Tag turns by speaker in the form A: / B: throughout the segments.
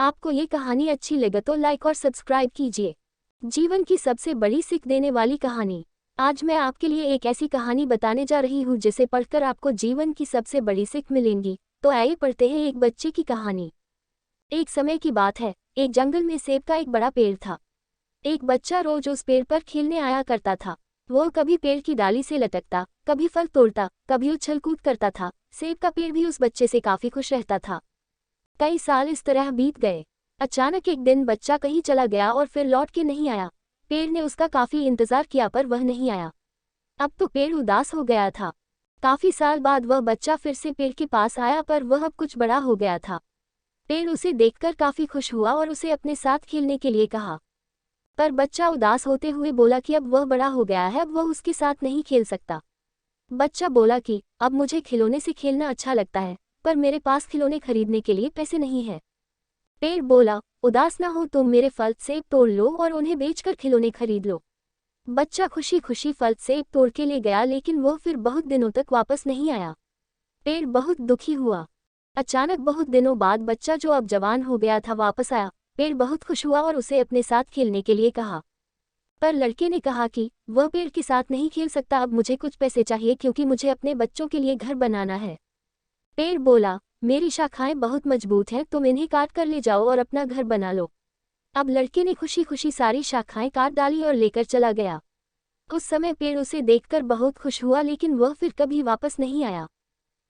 A: आपको ये कहानी अच्छी लगे तो लाइक और सब्सक्राइब कीजिए। जीवन की सबसे बड़ी सीख देने वाली कहानी। आज मैं आपके लिए एक ऐसी कहानी बताने जा रही हूँ जिसे पढ़कर आपको जीवन की सबसे बड़ी सीख मिलेंगी। तो आइए पढ़ते हैं एक बच्चे की कहानी। एक समय की बात है, एक जंगल में सेब का एक बड़ा पेड़ था। एक बच्चा रोज उस पेड़ पर खेलने आया करता था। वो कभी पेड़ की डाली से लटकता, कभी फल तोड़ता, कभी उछल कूद करता था। सेब का पेड़ भी उस बच्चे से काफी खुश रहता था। कई साल इस तरह बीत गए। अचानक एक दिन बच्चा कहीं चला गया और फिर लौट के नहीं आया। पेड़ ने उसका काफी इंतजार किया पर वह नहीं आया। अब तो पेड़ उदास हो गया था। काफी साल बाद वह बच्चा फिर से पेड़ के पास आया पर वह अब कुछ बड़ा हो गया था। पेड़ उसे देखकर काफी खुश हुआ और उसे अपने साथ खेलने के लिए कहा। पर बच्चा उदास होते हुए बोला कि अब वह बड़ा हो गया है, अब वह उसके साथ नहीं खेल सकता। बच्चा बोला कि अब मुझे खिलौने से खेलना अच्छा लगता है, पर मेरे पास खिलौने खरीदने के लिए पैसे नहीं है। पेड़ बोला, उदास ना हो, तुम मेरे फल सेब तोड़ लो और उन्हें बेचकर खिलौने खरीद लो। बच्चा खुशी खुशी फल सेब तोड़ के ले गया, लेकिन वह फिर बहुत दिनों तक वापस नहीं आया। पेड़ बहुत दुखी हुआ। अचानक बहुत दिनों बाद बच्चा, जो अब जवान हो गया था, वापस आया। पेड़ बहुत खुश हुआ और उसे अपने साथ खेलने के लिए कहा। पर लड़के ने कहा कि वह पेड़ के साथ नहीं खेल सकता, अब मुझे कुछ पैसे चाहिए क्योंकि मुझे अपने बच्चों के लिए घर बनाना है। पेड़ बोला, मेरी शाखाएं बहुत मजबूत हैं, तुम इन्हें काट कर ले जाओ और अपना घर बना लो। अब लड़के ने खुशी खुशी सारी शाखाएं काट डाली और लेकर चला गया। उस समय पेड़ उसे देखकर बहुत खुश हुआ, लेकिन वह फिर कभी वापस नहीं आया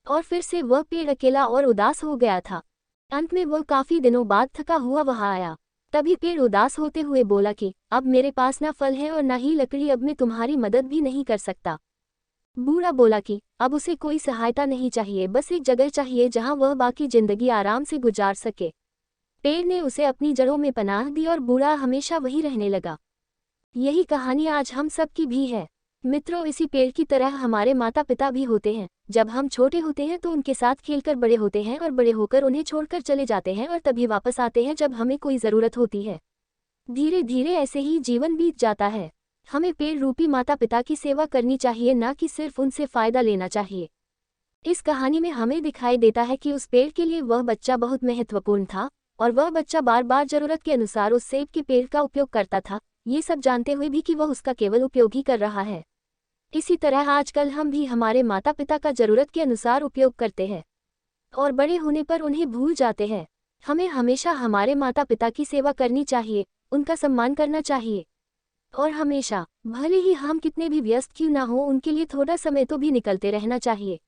A: और फिर से वह पेड़ अकेला और उदास हो गया था। अंत में वह काफी दिनों बाद थका हुआ वहां आया। तभी पेड़ उदास होते हुए बोला कि अब मेरे पास ना फल है और ना ही लकड़ी, अब मैं तुम्हारी मदद भी नहीं कर सकता। बूढ़ा बोला कि अब उसे कोई सहायता नहीं चाहिए, बस एक जगह चाहिए जहां वह बाकी जिंदगी आराम से गुजार सके। पेड़ ने उसे अपनी जड़ों में पनाह दी और बूढ़ा हमेशा वहीं रहने लगा। यही कहानी आज हम सब की भी है। मित्रों, इसी पेड़ की तरह हमारे माता पिता भी होते हैं। जब हम छोटे होते हैं तो उनके साथ खेलकर बड़े होते हैं और बड़े होकर उन्हें छोड़कर चले जाते हैं और तभी वापस आते हैं जब हमें कोई ज़रूरत होती है। धीरे धीरे ऐसे ही जीवन बीत जाता है। हमें पेड़ रूपी माता पिता की सेवा करनी चाहिए, ना कि सिर्फ उनसे फ़ायदा लेना चाहिए। इस कहानी में हमें दिखाई देता है कि उस पेड़ के लिए वह बच्चा बहुत महत्वपूर्ण था और वह बच्चा बार बार ज़रूरत के अनुसार उस सेब के पेड़ का उपयोग करता था, ये सब जानते हुए भी कि वह उसका केवल उपयोग ही कर रहा है। इसी तरह आजकल हम भी हमारे माता पिता का ज़रूरत के अनुसार उपयोग करते हैं और बड़े होने पर उन्हें भूल जाते हैं। हमें हमेशा हमारे माता पिता की सेवा करनी चाहिए, उनका सम्मान करना चाहिए और हमेशा, भले ही हम कितने भी व्यस्त क्यों ना हो, उनके लिए थोड़ा समय तो भी निकलते रहना चाहिए।